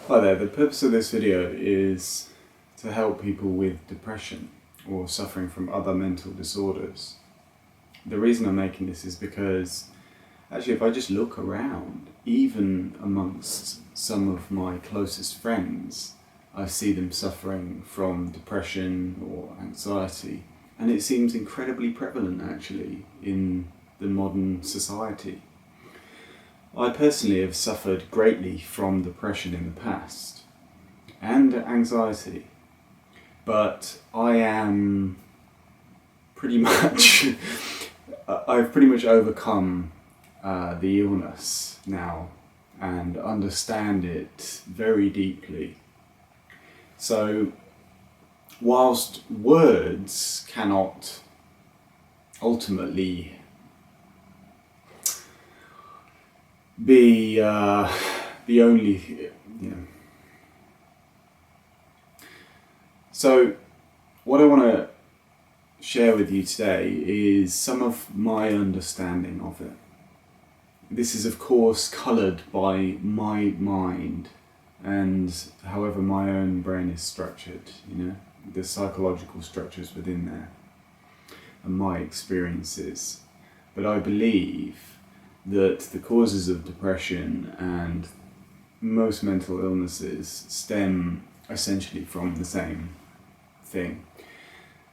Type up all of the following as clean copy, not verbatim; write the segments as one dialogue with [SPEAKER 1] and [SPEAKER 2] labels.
[SPEAKER 1] Hi there, the purpose of this video is to help people with depression or suffering from other mental disorders. The reason I'm making this is because actually if I just look around, even amongst some of my closest friends, I see them suffering from depression or anxiety, and it seems incredibly prevalent actually in the modern society. I personally have suffered greatly from depression in the past and anxiety, but I am pretty much, I've pretty much overcome the illness now and understand it very deeply. So whilst words cannot ultimately be the only, So what I want to share with you today is some of my understanding of it. This is of course coloured by my mind and however my own brain is structured, the psychological structures within there and my experiences. But I believe that the causes of depression and most mental illnesses stem essentially from the same thing.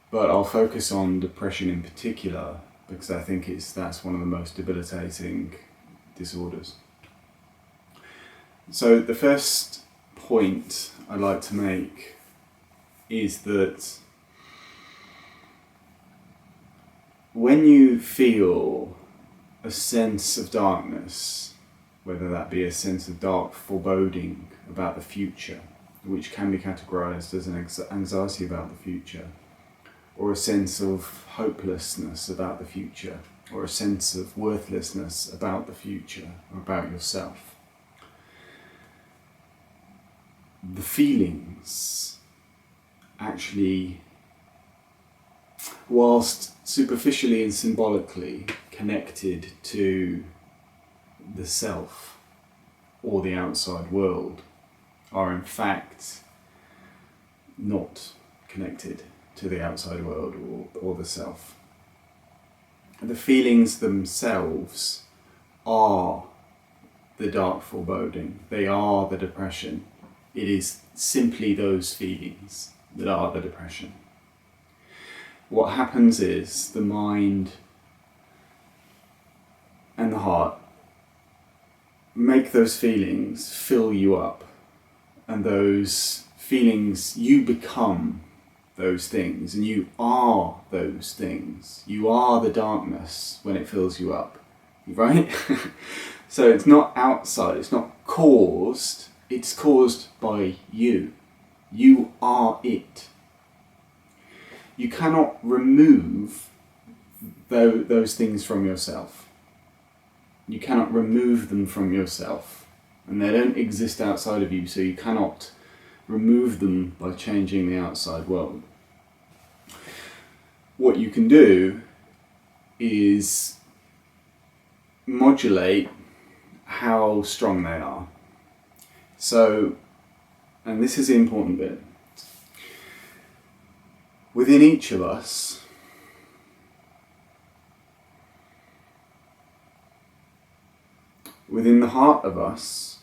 [SPEAKER 1] But I'll focus on depression in particular because I think that's one of the most debilitating disorders. So the first point I'd like to make is that when you feel a sense of darkness, whether that be a sense of dark foreboding about the future, which can be categorized as an anxiety about the future, or a sense of hopelessness about the future, or a sense of worthlessness about the future, or about yourself. The feelings actually, whilst superficially and symbolically connected to the self or the outside world, are in fact not connected to the outside world or the self. The feelings themselves are the dark foreboding, they are the depression. It is simply those feelings that are the depression. What happens is the mind and the heart make those feelings fill you up, and those feelings, you become those things, and you are those things. You are the darkness when it fills you up, right? So it's not outside, it's not caused, it's caused by you. You are it. You cannot remove those things from yourself. You cannot remove them from yourself, and they don't exist outside of you, so you cannot remove them by changing the outside world. What you can do is modulate how strong they are. So, and this is the important bit, within each of us, within the heart of us,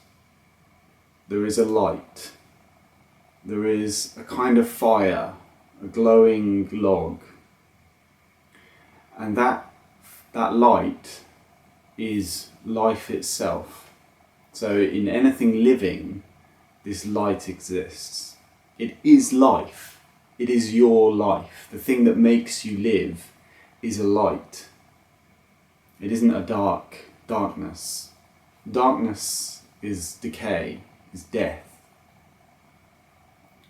[SPEAKER 1] there is a light. There is a kind of fire, a glowing log. And that light is life itself. So in anything living, this light exists. It is life. It is your life. The thing that makes you live is a light. It isn't a darkness. Darkness is decay, is death.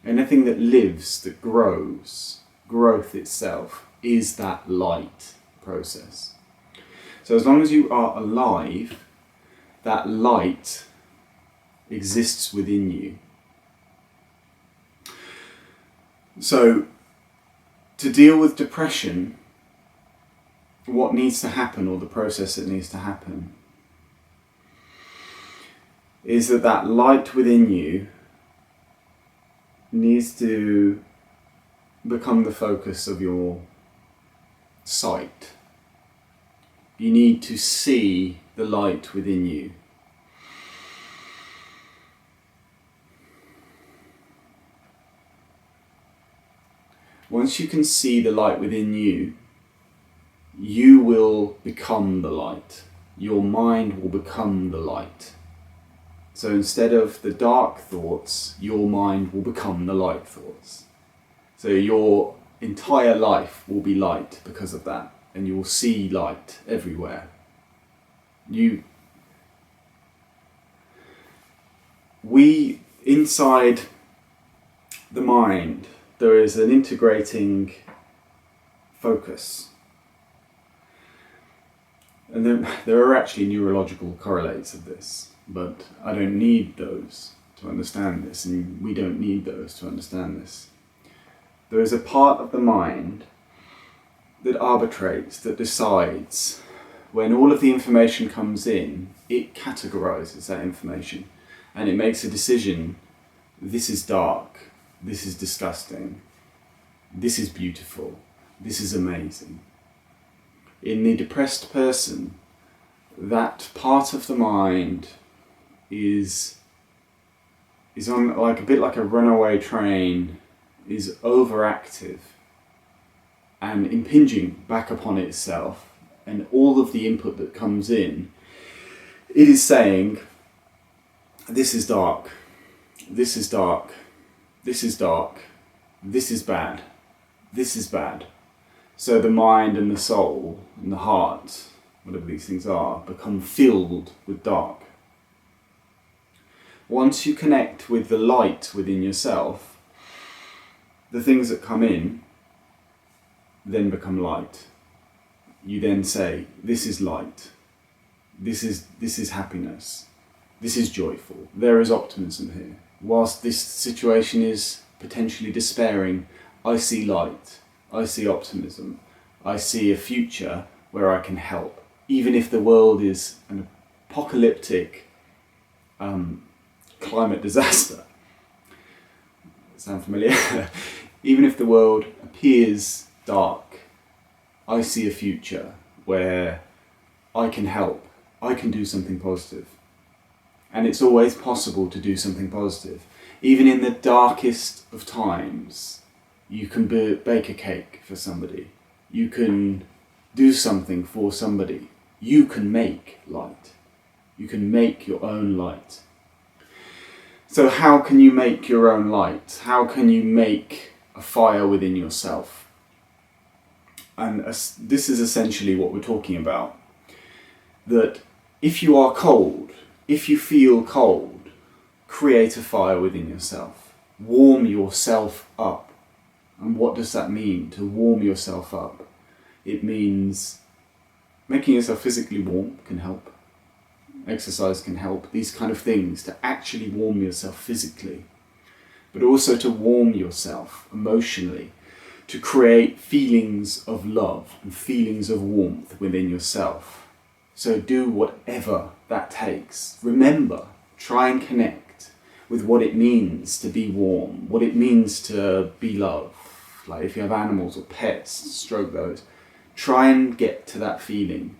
[SPEAKER 1] Anything that lives, that grows, growth itself, is that light process. So as long as you are alive, that light exists within you. So to deal with depression, what needs to happen, or the process that needs to happen, is that light within you needs to become the focus of your sight. You need to see the light within you. Once you can see the light within you, you will become the light. Your mind will become the light. So instead of the dark thoughts, your mind will become the light thoughts. So your entire life will be light because of that, and you will see light everywhere. Inside the mind, there is an integrating focus. And there are actually neurological correlates of this, but I don't need those to understand this, and we don't need those to understand this. There is a part of the mind that arbitrates, that decides. When all of the information comes in, it categorizes that information, and it makes a decision: this is dark, this is disgusting, this is beautiful, this is amazing. In the depressed person, that part of the mind is on like a bit like a runaway train, is overactive and impinging back upon itself, and all of the input that comes in, it is saying, this is dark, this is dark, this is dark, this is bad, this is bad. So the mind and the soul and the heart, whatever these things are, become filled with dark. Once you connect with the light within yourself, the things that come in then become light. You then say, this is light, this is happiness, this is joyful, there is optimism here. Whilst this situation is potentially despairing, I see light, I see optimism, I see a future where I can help. Even if the world is an apocalyptic climate disaster. Sound familiar? Even if the world appears dark, I see a future where I can help, I can do something positive. And it's always possible to do something positive. Even in the darkest of times, you can bake a cake for somebody. You can do something for somebody. You can make light. You can make your own light. So how can you make your own light? How can you make a fire within yourself? And this is essentially what we're talking about. That if you are cold, if you feel cold, create a fire within yourself. Warm yourself up. And what does that mean, to warm yourself up? It means making yourself physically warm can help. Exercise can help. These kind of things, to actually warm yourself physically. But also to warm yourself emotionally. To create feelings of love and feelings of warmth within yourself. So do whatever that takes. Remember, try and connect with what it means to be warm, what it means to be loved. Like if you have animals or pets, stroke those. Try and get to that feeling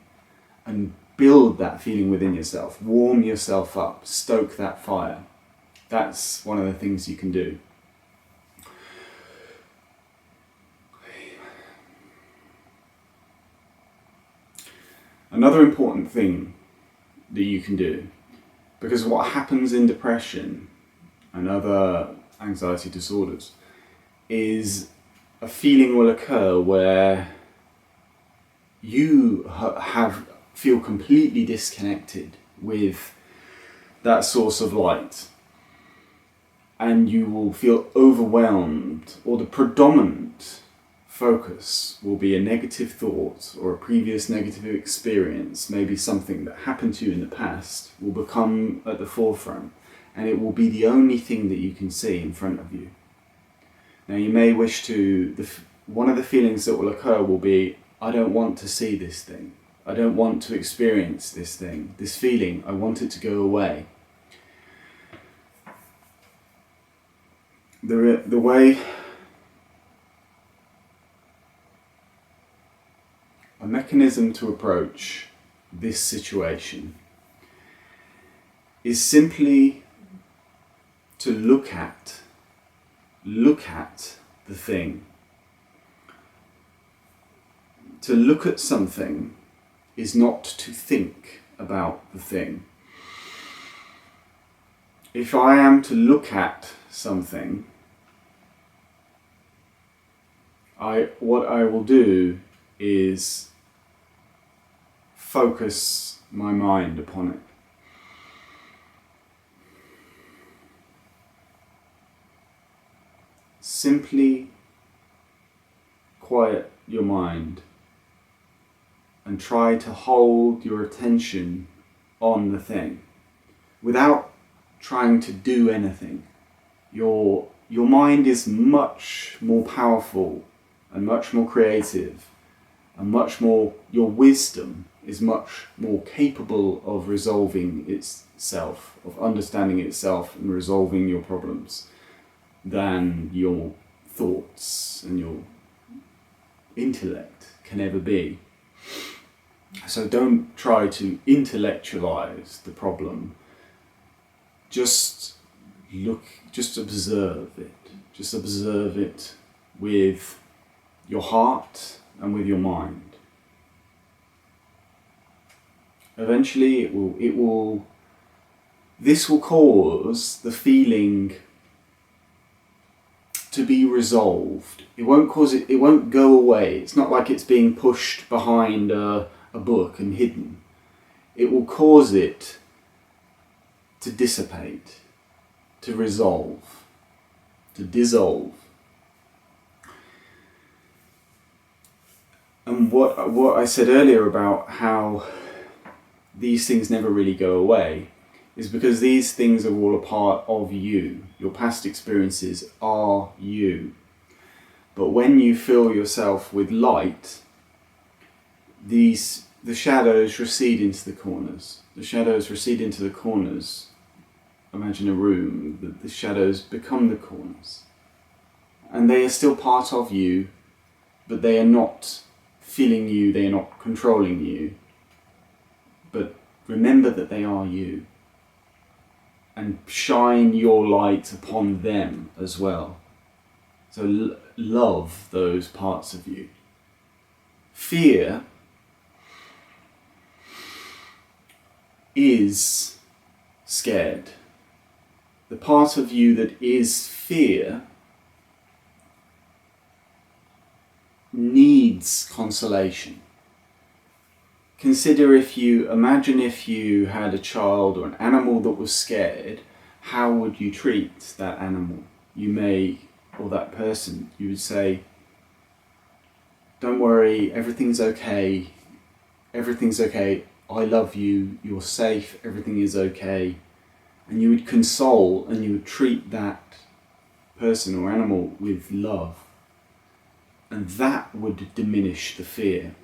[SPEAKER 1] and build that feeling within yourself. Warm yourself up, stoke that fire. That's one of the things you can do. Another important thing that you can do, because what happens in depression and other anxiety disorders is a feeling will occur where you feel completely disconnected with that source of light, and you will feel overwhelmed, or the predominant focus will be a negative thought or a previous negative experience, maybe something that happened to you in the past, will become at the forefront, and it will be the only thing that you can see in front of you. Now you may wish to, one of the feelings that will occur will be, I don't want to see this thing. I don't want to experience this thing, this feeling. I want it to go away. the way a mechanism to approach this situation is simply to look at the thing. To look at something is not to think about the thing. If I am to look at something, what I will do is focus my mind upon it. Simply quiet your mind and try to hold your attention on the thing without trying to do anything. Your mind is much more powerful and much more creative and much more, your wisdom is much more capable of resolving itself, of understanding itself and resolving your problems than your thoughts and your intellect can ever be. So don't try to intellectualize the problem. Just observe it. Just observe it with your heart and with your mind. Eventually this will cause the feeling to be resolved. It won't go away. It's not like it's being pushed behind a book and hidden. It will cause it to dissipate, to resolve, to dissolve. And what I said earlier about how these things never really go away is because these things are all a part of you. Your past experiences are you. But when you fill yourself with light, the shadows recede into the corners. The shadows recede into the corners. Imagine a room, the shadows become the corners. And they are still part of you, but they are not filling you, they are not controlling you. But remember that they are you. And shine your light upon them as well. So love those parts of you. Fear is scared. The part of you that is fear needs consolation. Imagine if you had a child or an animal that was scared, how would you treat that animal? Or that person, you would say, don't worry, everything's okay, I love you, you're safe, everything is okay. And you would console and you would treat that person or animal with love. And that would diminish the fear.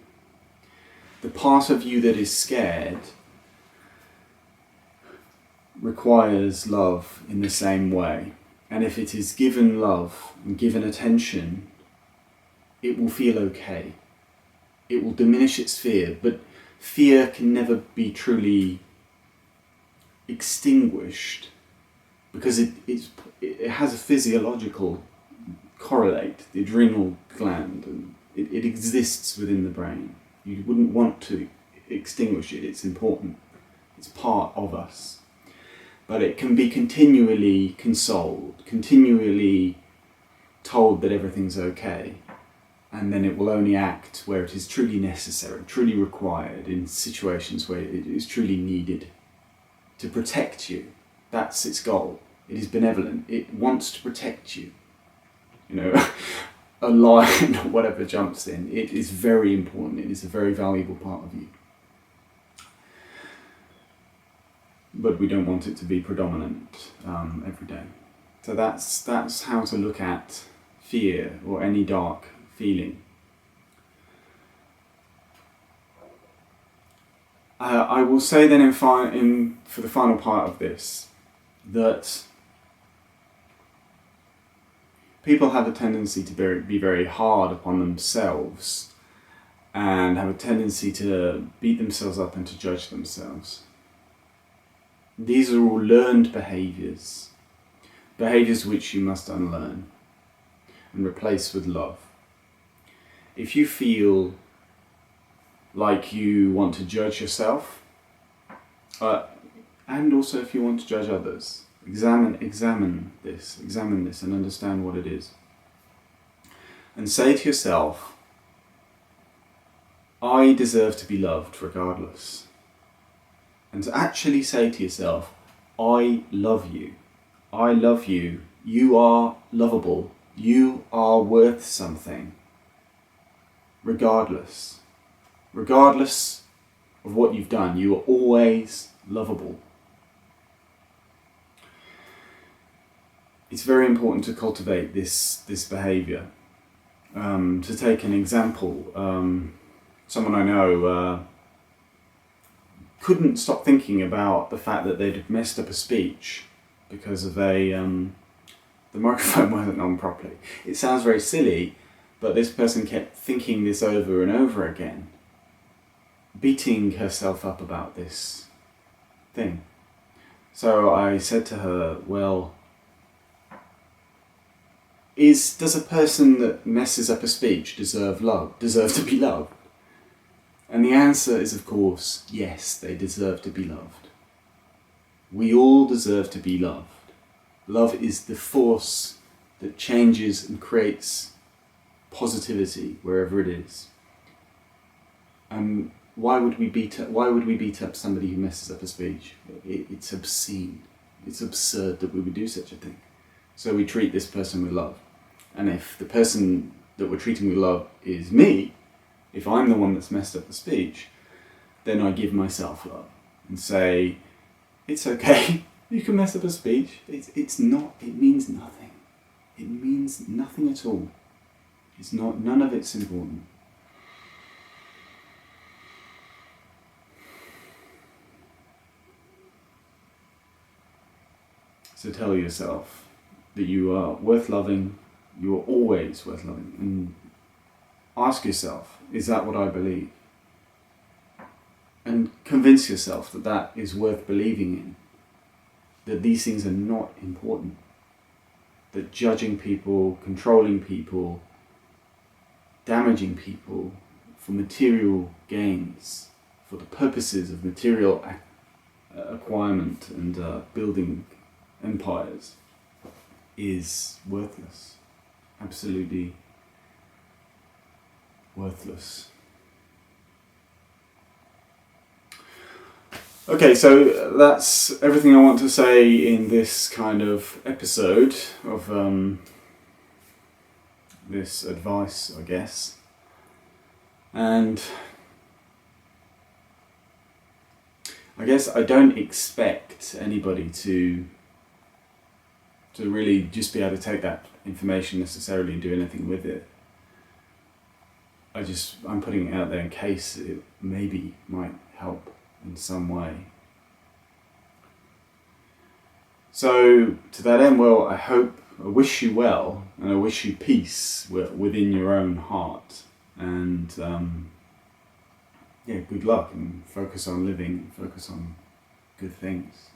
[SPEAKER 1] The part of you that is scared requires love in the same way. And if it is given love and given attention, it will feel okay. It will diminish its fear, but fear can never be truly extinguished because it has a physiological correlate, the adrenal gland, and it exists within the brain. You wouldn't want to extinguish it, it's important. It's part of us. But it can be continually consoled, continually told that everything's okay, and then it will only act where it is truly necessary, truly required, in situations where it is truly needed to protect you. That's its goal. It is benevolent. It wants to protect you. A lion or whatever jumps in, it is very important. It is a very valuable part of you. But we don't want it to be predominant every day. So that's how to look at fear or any dark feeling. I will say then for the final part of this that People have a tendency to be very hard upon themselves and have a tendency to beat themselves up and to judge themselves. These are all learned behaviours which you must unlearn and replace with love. If you feel like you want to judge yourself, and also if you want to judge others, examine this and understand what it is. And say to yourself, I deserve to be loved regardless. And to actually say to yourself, I love you. I love you. You are lovable. You are worth something. Regardless. Regardless of what you've done, you are always lovable. It's very important to cultivate this behaviour. To take an example, someone I know couldn't stop thinking about the fact that they'd messed up a speech because of the microphone wasn't on properly. It sounds very silly, but this person kept thinking this over and over again, beating herself up about this thing. So I said to her, well, does a person that messes up a speech deserve to be loved? And the answer is, of course, yes, they deserve to be loved. We all deserve to be loved. Love is the force that changes and creates positivity wherever it is. And why would we beat up somebody who messes up a speech? It's obscene. It's absurd that we would do such a thing. So we treat this person with love. And if the person that we're treating with love is me, if I'm the one that's messed up the speech, then I give myself love and say, it's okay, you can mess up a speech. It means nothing. It means nothing at all. None of it's important. So tell yourself that you are worth loving, you are always worth loving, and ask yourself, is that what I believe? And convince yourself that that is worth believing in, that these things are not important, that judging people, controlling people, damaging people for material gains, for the purposes of material acquirement and building empires, is worthless. Absolutely worthless. Okay, so that's everything I want to say in this kind of episode of this advice, I guess. And I guess I don't expect anybody to really just be able to take that information necessarily and do anything with it. I'm putting it out there in case it maybe might help in some way. So to that end, well, I wish you well, and I wish you peace within your own heart, and good luck, and focus on living, focus on good things.